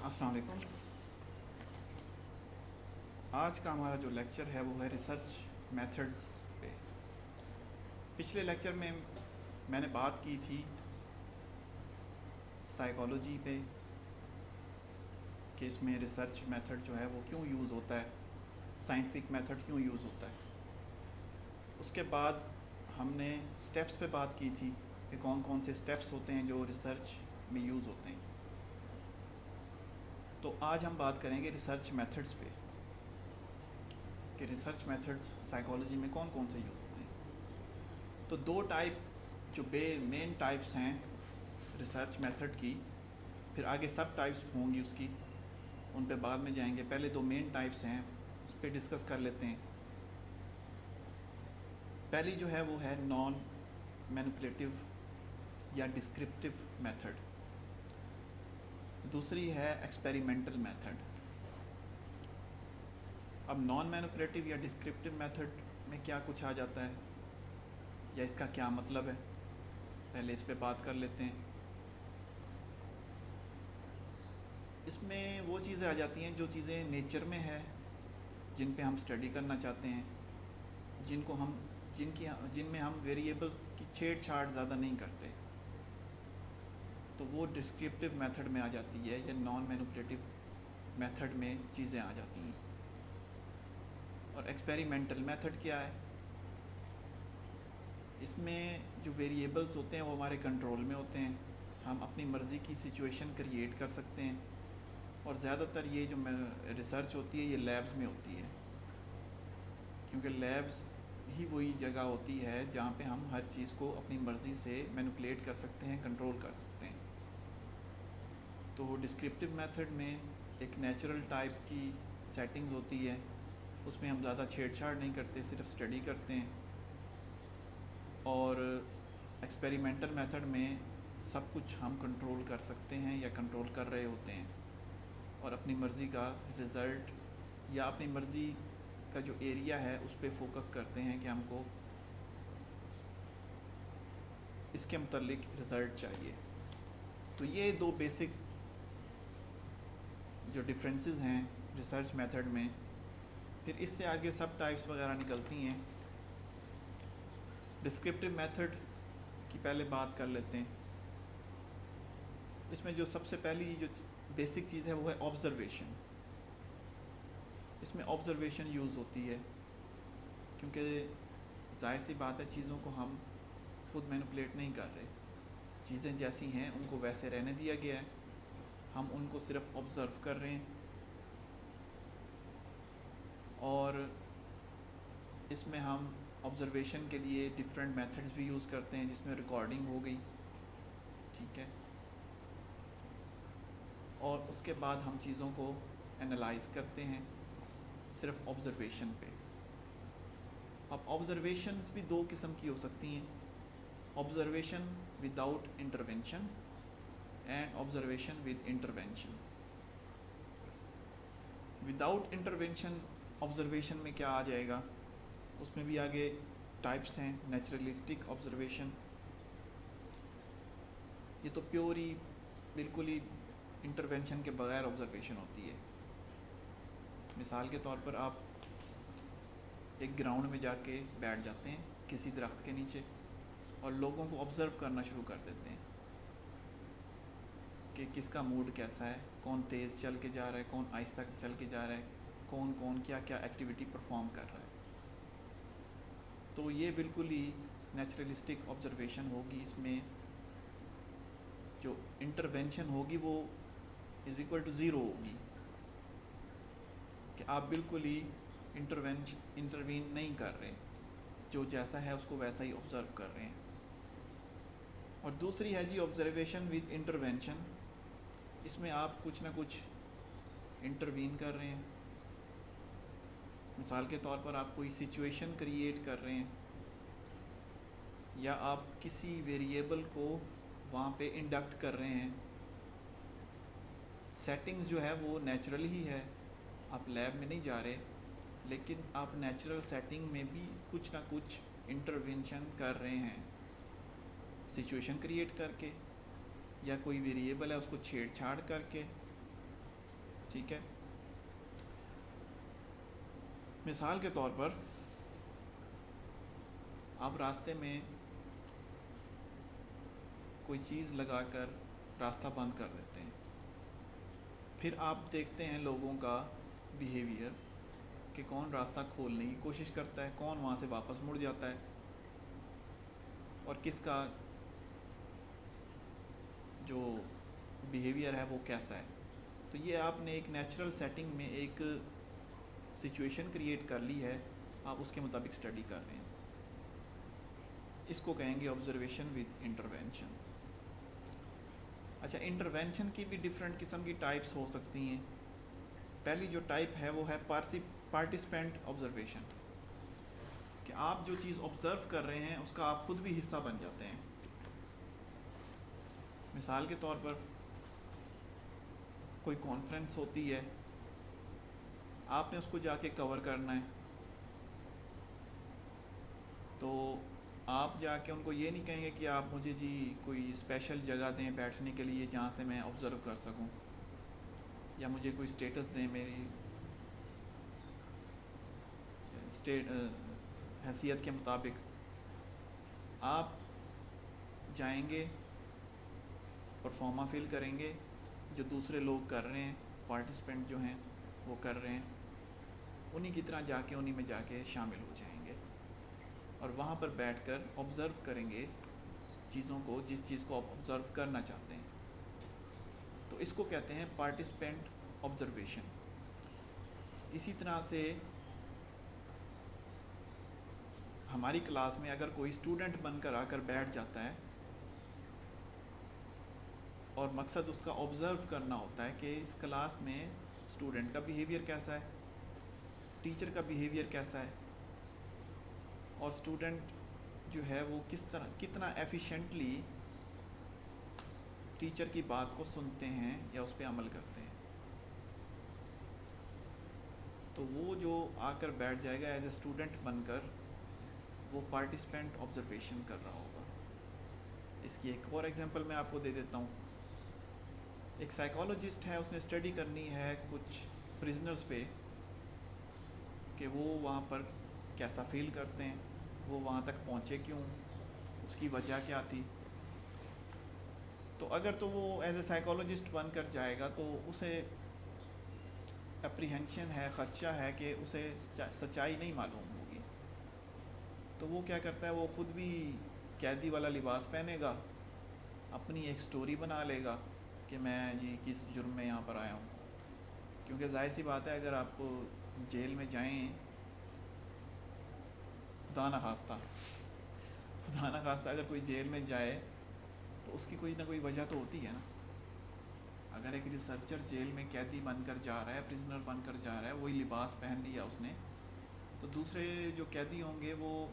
السلام علیکم. آج کا ہمارا جو لیکچر ہے وہ ہے ریسرچ میتھڈز پہ. پچھلے لیکچر میں میں نے بات کی تھی سائیکالوجی پہ کہ اس میں ریسرچ میتھڈ جو ہے وہ کیوں یوز ہوتا ہے, سائنٹیفک میتھڈ کیوں یوز ہوتا ہے. اس کے بعد ہم نے سٹیپس پہ بات کی تھی کہ کون کون سے سٹیپس ہوتے ہیں جو ریسرچ میں یوز ہوتے ہیں. تو آج ہم بات کریں گے ریسرچ میتھڈز پہ کہ ریسرچ میتھڈز سائیکالوجی میں کون کون سے یوز ہوتے ہیں. تو دو ٹائپ جو مین ٹائپس ہیں ریسرچ میتھڈ کی, پھر آگے سب ٹائپس ہوں گی اس کی, ان پہ بعد میں جائیں گے. پہلے دو مین ٹائپس ہیں اس پہ ڈسکس کر لیتے ہیں. پہلی جو ہے وہ ہے نان مینپولیٹیو یا ڈسکرپٹیو میتھڈ, دوسری ہے ایکسپیریمنٹل میتھڈ. اب نان مینپولیٹیو یا ڈسکرپٹیو میتھڈ میں کیا کچھ آ جاتا ہے یا اس کا کیا مطلب ہے, پہلے اس پہ بات کر لیتے ہیں. اس میں وہ چیزیں آ جاتی ہیں جو چیزیں نیچر میں ہے, جن پہ ہم اسٹڈی کرنا چاہتے ہیں, جن میں ہم ویریبلس کی چھیڑ چھاڑ زیادہ نہیں کرتے, تو وہ ڈسکرپٹیو میتھڈ میں آ جاتی ہے یا نان مینپولیٹیو میتھڈ میں چیزیں آ جاتی ہیں. اور ایکسپیریمنٹل میتھڈ کیا ہے, اس میں جو ویریبلس ہوتے ہیں وہ ہمارے کنٹرول میں ہوتے ہیں, ہم اپنی مرضی کی سچویشن کریٹ کر سکتے ہیں. اور زیادہ تر یہ جو ریسرچ ہوتی ہے یہ لیبز میں ہوتی ہے, کیونکہ لیبز ہی وہی جگہ ہوتی ہے جہاں پہ ہم ہر چیز کو اپنی مرضی سے مینپولیٹ کر سکتے ہیں, کنٹرول کر سکتے ہیں. تو ڈسکرپٹیو میتھڈ میں ایک نیچرل ٹائپ کی سیٹنگز ہوتی ہے, اس میں ہم زیادہ چھیڑ چھاڑ نہیں کرتے, صرف اسٹڈی کرتے ہیں. اور ایکسپیریمنٹل میتھڈ میں سب کچھ ہم کنٹرول کر سکتے ہیں یا کنٹرول کر رہے ہوتے ہیں, اور اپنی مرضی کا رزلٹ یا اپنی مرضی کا جو ایریا ہے اس پہ فوکس کرتے ہیں کہ ہم کو اس کے متعلق رزلٹ چاہیے. تو یہ دو بیسک جو ڈفرینسز ہیں ریسرچ میتھڈ میں. پھر اس سے آگے سب ٹائپس وغیرہ نکلتی ہیں. ڈسکرپٹیو میتھڈ کی پہلے بات کر لیتے ہیں. اس میں جو سب سے پہلی جو بیسک چیز ہے وہ ہے آبزرویشن. اس میں آبزرویشن یوز ہوتی ہے کیونکہ ظاہر سی بات ہے چیزوں کو ہم خود مینپولیٹ نہیں کر رہے, چیزیں جیسی ہیں ان کو ویسے رہنے دیا گیا ہے, ہم ان کو صرف آبزرو کر رہے ہیں. اور اس میں ہم آبزرویشن کے لیے ڈفرینٹ میتھڈز بھی یوز کرتے ہیں, جس میں ریکارڈنگ ہو گئی, ٹھیک ہے, اور اس کے بعد ہم چیزوں کو انالائز کرتے ہیں صرف آبزرویشن پہ. اب آبزرویشنز بھی دو قسم کی ہو سکتی ہیں, observation without intervention and observation with intervention. Without intervention observation میں کیا آ جائے گا, اس میں بھی آگے ٹائپس ہیں. نیچرلسٹک آبزرویشن, یہ تو پیور ہی بالکل ہی انٹرونشن کے بغیر آبزرویشن ہوتی ہے. مثال کے طور پر آپ ایک گراؤنڈ میں جا کے بیٹھ جاتے ہیں کسی درخت کے نیچے اور لوگوں کو آبزرو کرنا شروع کر دیتے ہیں کہ کس کا موڈ کیسا ہے, کون تیز چل کے جا رہا ہے, کون آہستہ چل کے جا رہا ہے, کون کیا کیا ایکٹیویٹی پرفارم کر رہا ہے. تو یہ بالکل ہی نیچرلسٹک آبزرویشن ہوگی. اس میں جو انٹرونشن ہوگی وہ از اکول ٹو زیرو ہوگی, کہ آپ بالکل ہی انٹروین نہیں کر رہے, جو جیسا ہے اس کو ویسا ہی آبزرو کر رہے ہیں. اور دوسری ہے جی آبزرویشن ود انٹرونشن, اس میں آپ کچھ نہ کچھ انٹروین کر رہے ہیں. مثال کے طور پر آپ کوئی سچویشن کریٹ کر رہے ہیں, یا آپ کسی ویریبل کو وہاں پہ انڈکٹ کر رہے ہیں. سیٹنگز جو ہے وہ نیچرل ہی ہے, آپ لیب میں نہیں جا رہے, لیکن آپ نیچرل سیٹنگ میں بھی کچھ نہ کچھ انٹرونشن کر رہے ہیں, سچویشن کریٹ کر کے, یا کوئی ویریبل ہے اس کو چھیڑ چھاڑ کر کے, ٹھیک ہے. مثال کے طور پر آپ راستے میں کوئی چیز لگا کر راستہ بند کر دیتے ہیں. پھر آپ دیکھتے ہیں لوگوں کا بیہیویئر کہ کون راستہ کھولنے کی کوشش کرتا ہے, کون وہاں سے واپس مڑ جاتا ہے, اور کس کا جو بیہیویئر ہے وہ کیسا ہے. تو یہ آپ نے ایک نیچرل سیٹنگ میں ایک سچویشن کریٹ کر لی ہے, آپ اس کے مطابق اسٹڈی کر رہے ہیں. اس کو کہیں گے آبزرویشن ود انٹرونشن. اچھا, انٹرونشن کی بھی ڈفرینٹ قسم کی ٹائپس ہو سکتی ہیں. پہلی جو ٹائپ ہے وہ ہے پارٹیسپینٹ آبزرویشن, کہ آپ جو چیز آبزرو کر رہے ہیں اس کا آپ خود بھی حصہ بن جاتے ہیں. مثال کے طور پر کوئی کانفرنس ہوتی ہے, آپ نے اس کو جا کے کور کرنا ہے, تو آپ جا کے ان کو یہ نہیں کہیں گے کہ آپ مجھے جی کوئی اسپیشل جگہ دیں بیٹھنے کے لیے جہاں سے میں آبزرو کر سکوں, یا مجھے کوئی اسٹیٹس دیں میری حیثیت کے مطابق. آپ جائیں گے, پرفارما فل کریں گے جو دوسرے لوگ کر رہے ہیں, پارٹیسپینٹ جو ہیں وہ کر رہے ہیں, انہی کی طرح جا کے انہی میں جا کے شامل ہو جائیں گے, اور وہاں پر بیٹھ کر آبزرو کریں گے چیزوں کو, جس چیز کو آپ آبزرو کرنا چاہتے ہیں. تو اس کو کہتے ہیں پارٹیسپینٹ آبزرویشن. اسی طرح سے ہماری کلاس میں اگر کوئی اسٹوڈنٹ بن کر آ کر بیٹھ جاتا ہے اور مقصد اس کا آبزرو کرنا ہوتا ہے کہ اس کلاس میں اسٹوڈنٹ کا بیہیویئر کیسا ہے, ٹیچر کا بیہیویئر کیسا ہے, اور اسٹوڈنٹ جو ہے وہ کس طرح کتنا ایفیشینٹلی ٹیچر کی بات کو سنتے ہیں یا اس پہ عمل کرتے ہیں. تو وہ جو آ کر بیٹھ جائے گا ایز اے اسٹوڈنٹ بن کر, وہ پارٹیسپینٹ آبزرویشن کر رہا ہوگا. اس کی ایک اور ایگزامپل میں آپ کو دے دیتا ہوں. ایک سائیکالوجسٹ ہے, اس نے اسٹڈی کرنی ہے کچھ پرزنرز پہ کہ وہ وہاں پر کیسا فیل کرتے ہیں, وہ وہاں تک پہنچے کیوں, اس کی وجہ کیا تھی. تو اگر تو وہ ایز اے سائیکالوجسٹ بن کر جائے گا تو اسے اپریہینشن ہے, خدشہ ہے کہ اسے سچائی نہیں معلوم ہوگی. تو وہ کیا کرتا ہے, وہ خود بھی قیدی والا لباس پہنے گا, اپنی ایک سٹوری بنا لے گا کہ میں جی کس جرم میں یہاں پر آیا ہوں. کیونکہ ظاہر سی بات ہے اگر آپ جیل میں جائیں, خدا نخواستہ اگر کوئی جیل میں جائے تو اس کی کوئی نہ کوئی وجہ تو ہوتی ہے نا. اگر ایک ریسرچر جیل میں قیدی بن کر جا رہا ہے, پرزنر بن کر جا رہا ہے, وہی لباس پہن لیا اس نے, تو دوسرے جو قیدی ہوں گے وہ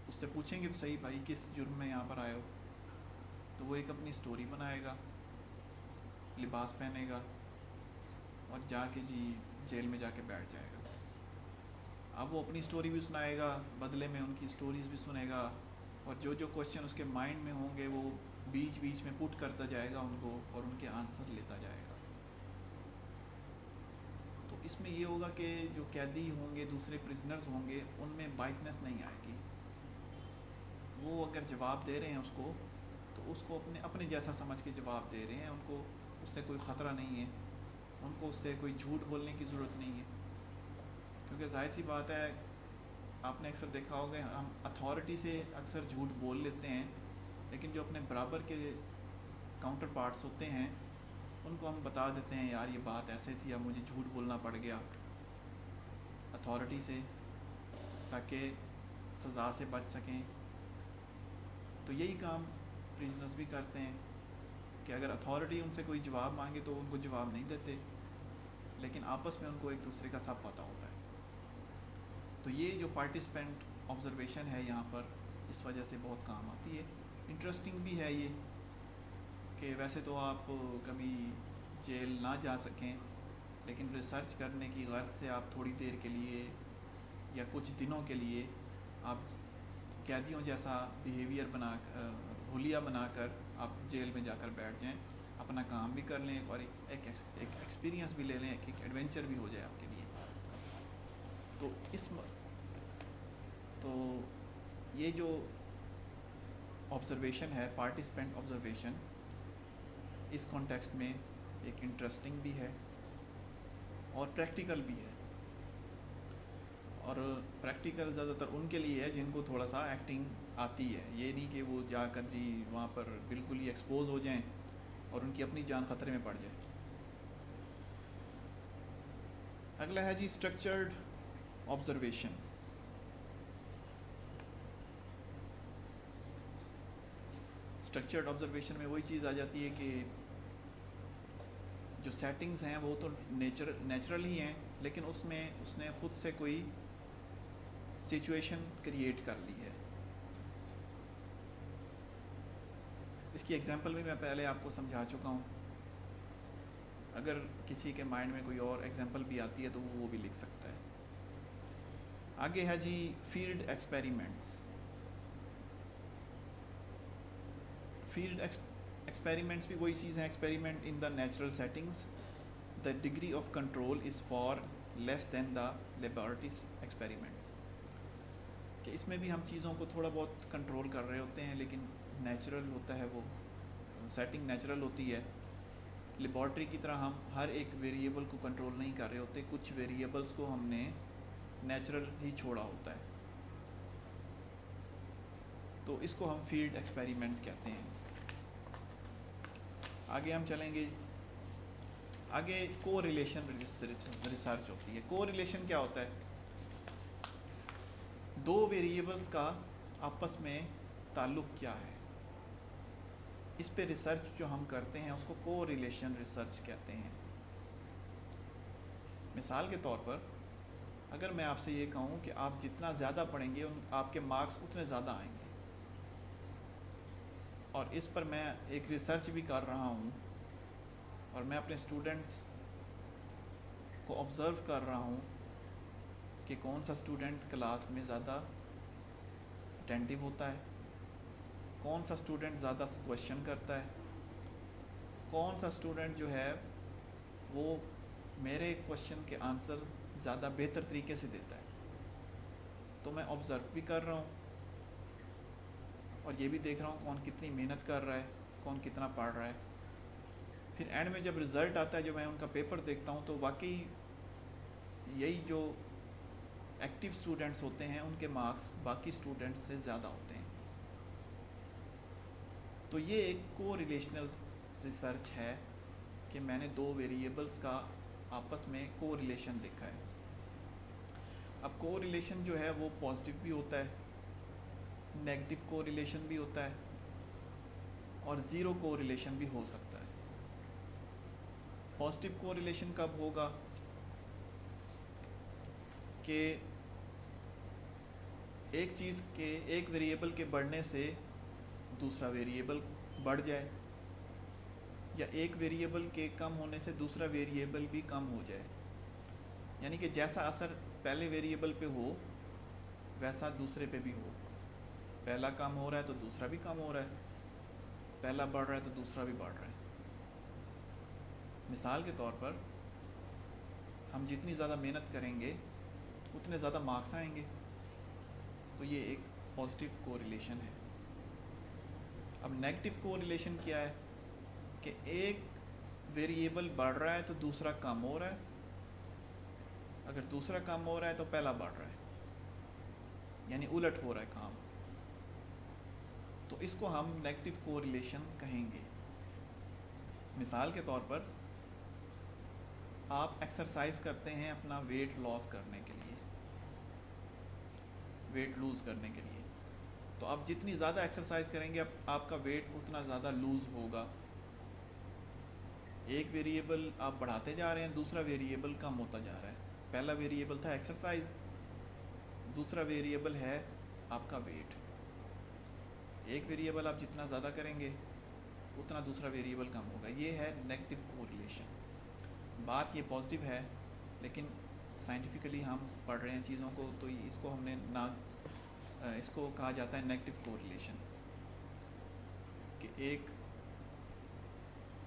اس سے پوچھیں گے تو صحیح بھائی کس جرم میں یہاں پر آئے ہو. تو وہ ایک اپنی سٹوری بنائے گا, لباس پہنے گا اور جا کے جی جیل میں جا کے بیٹھ جائے گا. اب وہ اپنی سٹوری بھی سنائے گا, بدلے میں ان کی سٹوریز بھی سنے گا, اور جو جو کوشچن اس کے مائنڈ میں ہوں گے وہ بیچ بیچ میں پٹ کرتا جائے گا ان کو, اور ان کے آنسر لیتا جائے گا. تو اس میں یہ ہوگا کہ جو قیدی ہوں گے, دوسرے پرزنرز ہوں گے, ان میں بائسنس نہیں آئے گی. وہ اگر جواب دے رہے ہیں اس تو اس کو اپنے جیسا سمجھ کے جواب دے رہے ہیں, ان کو اس سے کوئی خطرہ نہیں ہے, ان کو اس سے کوئی جھوٹ بولنے کی ضرورت نہیں ہے. کیونکہ ظاہر سی بات ہے, آپ نے اکثر دیکھا ہوگا ہم اتھارٹی سے اکثر جھوٹ بول لیتے ہیں, لیکن جو اپنے برابر کے کاؤنٹر پارٹس ہوتے ہیں ان کو ہم بتا دیتے ہیں یار یہ بات ایسے تھی, اب مجھے جھوٹ بولنا پڑ گیا اتھارٹی سے تاکہ سزا سے بچ سکیں. تو یہی کام پریزنرز بھی کرتے ہیں کہ اگر اتھارٹی ان سے کوئی جواب مانگے تو ان کو جواب نہیں دیتے, لیکن آپس میں ان کو ایک دوسرے کا سب پتہ ہوتا ہے. تو یہ جو پارٹیسپینٹ آبزرویشن ہے یہاں پر اس وجہ سے بہت کام آتی ہے. انٹرسٹنگ بھی ہے یہ کہ ویسے تو آپ کبھی جیل نہ جا سکیں, لیکن ریسرچ کرنے کی غرض سے آپ تھوڑی دیر کے لیے یا کچھ دنوں کے لیے آپ قیدیوں جیسا بیہیویئر حلیہ بنا کر آپ جیل میں جا کر بیٹھ جائیں, اپنا کام بھی کر لیں اور ایک ایکسپیرینس بھی لے لیں، ایک ایڈونچر بھی ہو جائے آپ کے لیے. تو تو یہ جو آبزرویشن ہے، پارٹیسپینٹ آبزرویشن، اس کانٹیکسٹ میں ایک انٹرسٹنگ بھی ہے اور پریکٹیکل بھی ہے. اور پریکٹیکل زیادہ تر ان کے لیے ہے جن کو تھوڑا سا ایکٹنگ آتی ہے. یہ نہیں کہ وہ جا کر جی وہاں پر بالکل ہی ایکسپوز ہو جائیں اور ان کی اپنی جان خطرے میں پڑ جائے. اگلا ہے جی اسٹرکچرڈ آبزرویشن. اسٹرکچرڈ آبزرویشن میں وہی چیز آ جاتی ہے کہ جو سیٹنگز ہیں وہ تو نیچرل ہی ہیں، لیکن اس نے خود سے کوئی سچویشن کریٹ کر لی ہے. اس کی ایگزامپل بھی میں پہلے آپ کو سمجھا چکا ہوں. اگر کسی کے مائنڈ میں کوئی اور ایگزامپل بھی آتی ہے تو وہ بھی لکھ سکتا ہے. آگے ہے جی فیلڈ ایکسپیریمنٹس. فیلڈ ایکسپیریمنٹس بھی وہی چیز ہیں، experiment in the natural settings. The degree of control is far less than the laboratory experiments. کہ اس میں بھی ہم چیزوں کو تھوڑا بہت کنٹرول کر رہے ہوتے ہیں، لیکن نیچرل ہوتا ہے، وہ سیٹنگ نیچرل ہوتی ہے. لیبارٹری کی طرح ہم ہر ایک ویریبل کو کنٹرول نہیں کر رہے ہوتے، کچھ ویریبلس کو ہم نے نیچرل ہی چھوڑا ہوتا ہے. تو اس کو ہم فیلڈ ایکسپیریمنٹ کہتے ہیں. آگے ہم چلیں گے. آگے کو ریلیشن ریسرچ ہوتی ہے. کو ریلیشن کیا ہوتا ہے؟ دو ویریبلس کا آپس میں تعلق کیا ہے، اس پہ ریسرچ جو ہم کرتے ہیں اس کو کو ریلیشن ریسرچ کہتے ہیں. مثال کے طور پر اگر میں آپ سے یہ کہوں کہ آپ جتنا زیادہ پڑھیں گے آپ کے مارکس اتنے زیادہ آئیں گے، اور اس پر میں ایک ریسرچ بھی کر رہا ہوں اور میں اپنے اسٹوڈنٹس کو آبزرو کر رہا ہوں کہ کون سا اسٹوڈنٹ کلاس میں زیادہ اٹینٹیو ہوتا ہے، کون سا اسٹوڈنٹ زیادہ کویشچن کرتا ہے، کون سا اسٹوڈنٹ جو ہے وہ میرے کویشچن کے آنسر زیادہ بہتر طریقے سے دیتا ہے. تو میں آبزرو بھی کر رہا ہوں اور یہ بھی دیکھ رہا ہوں کون کتنی محنت کر رہا ہے، کون کتنا پڑھ رہا ہے. پھر اینڈ میں جب رزلٹ آتا ہے، جو میں ان کا پیپر دیکھتا ہوں، تو واقعی یہی جو ایکٹیو اسٹوڈنٹس ہوتے ہیں ان کے مارکس باقی اسٹوڈنٹس سے زیادہ ہوتے ہیں. تو یہ ایک کو ریلیشنل ریسرچ ہے کہ میں نے دو ویریبلس کا آپس میں کو ریلیشن دیکھا ہے. اب کو ریلیشن جو ہے وہ پازیٹیو بھی ہوتا ہے، نیگیٹو کو ریلیشن بھی ہوتا ہے، اور زیرو کو ریلیشن بھی ہو سکتا ہے. پازیٹیو کو ریلیشن کب ہوگا؟ کہ ایک چیز کے ایک ویریبل کے بڑھنے سے دوسرا ویریبل بڑھ جائے، یا ایک ویریبل کے کم ہونے سے دوسرا ویریبل بھی کم ہو جائے. یعنی کہ جیسا اثر پہلے ویریبل پہ ہو ویسا دوسرے پہ بھی ہو. پہلا کم ہو رہا ہے تو دوسرا بھی کم ہو رہا ہے، پہلا بڑھ رہا ہے تو دوسرا بھی بڑھ رہا ہے. مثال کے طور پر ہم جتنی زیادہ محنت کریں گے اتنے زیادہ مارکس آئیں گے. تو یہ ایک پازیٹیو کو ریلیشن ہے. اب نیگیٹو کو ریلیشن کیا ہے؟ کہ ایک ویریبل بڑھ رہا ہے تو دوسرا کم ہو رہا ہے، اگر دوسرا کم ہو رہا ہے تو پہلا بڑھ رہا ہے، یعنی الٹ ہو رہا ہے کام. تو اس کو ہم نیگیٹو کو ریلیشن کہیں گے. مثال کے طور پر آپ ایکسرسائز کرتے ہیں اپنا ویٹ لاس کرنے کے لیے، ویٹ لوز کرنے کے لیے. تو آپ جتنی زیادہ ایکسرسائز کریں گے آپ کا ویٹ اتنا زیادہ لوز ہوگا. ایک ویریبل آپ بڑھاتے جا رہے ہیں، دوسرا ویریبل کم ہوتا جا رہا ہے. پہلا ویریبل تھا ایکسرسائز، دوسرا ویریبل ہے آپ کا ویٹ. ایک ویریبل آپ جتنا زیادہ کریں گے اتنا دوسرا ویریبل کم ہوگا. یہ ہے نیگیٹو کو ریلیشن. بات یہ پازیٹیو ہے، لیکن سائنٹیفکلی ہم پڑھ رہے ہیں چیزوں کو، تو اس کو ہم نے اس کو کہا جاتا ہے نیگیٹو کو ریلیشن. کہ ایک